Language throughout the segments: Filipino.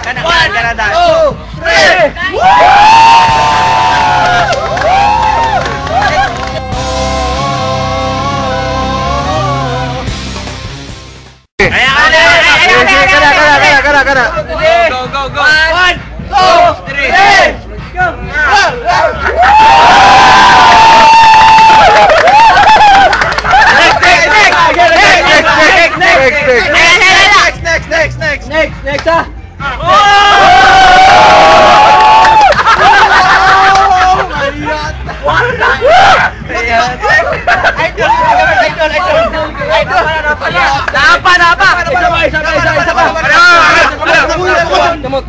Kana. Go. 1, 2, 3. Go. Next.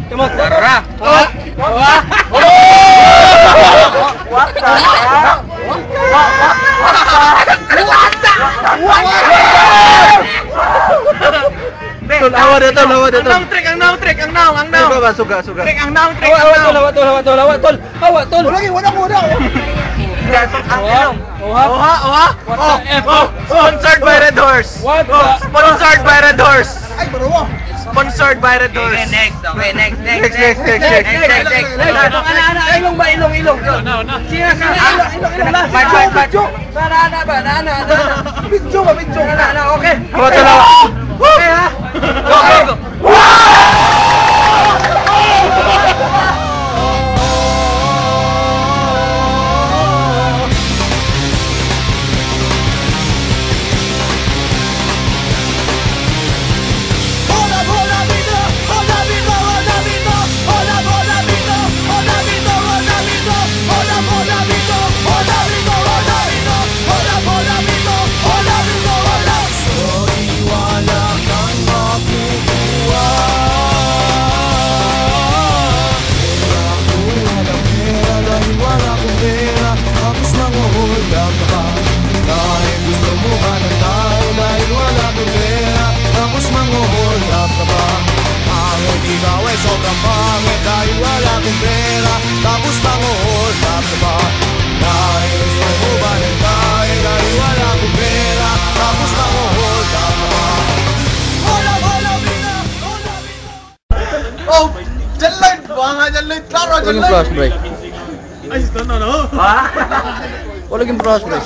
Tumok. Tara. Lawa dito. Ang naw. Suga. Trek ang naw. Lawa tol. Sponsored by Red Horse. Sponsored by Red Horse. Ay, bro. Sponsored by Red Horse. Next. Ilong ba? Ilong. Sino ka? Ilong lang. Video. Sana ba? Video. Okay. Okay ha? Go. Sobrang pangit dahil wala kong pera. Tapos manguhulap ka ba? Dahil gusto mo ba ng tayo dahil wala kong pera. Tapos manguhulap ka ba? Hola, bina. Oh, dyan lang. Klaro, dyan lang. Flash break. Ay, ito na. Wala yung flash break.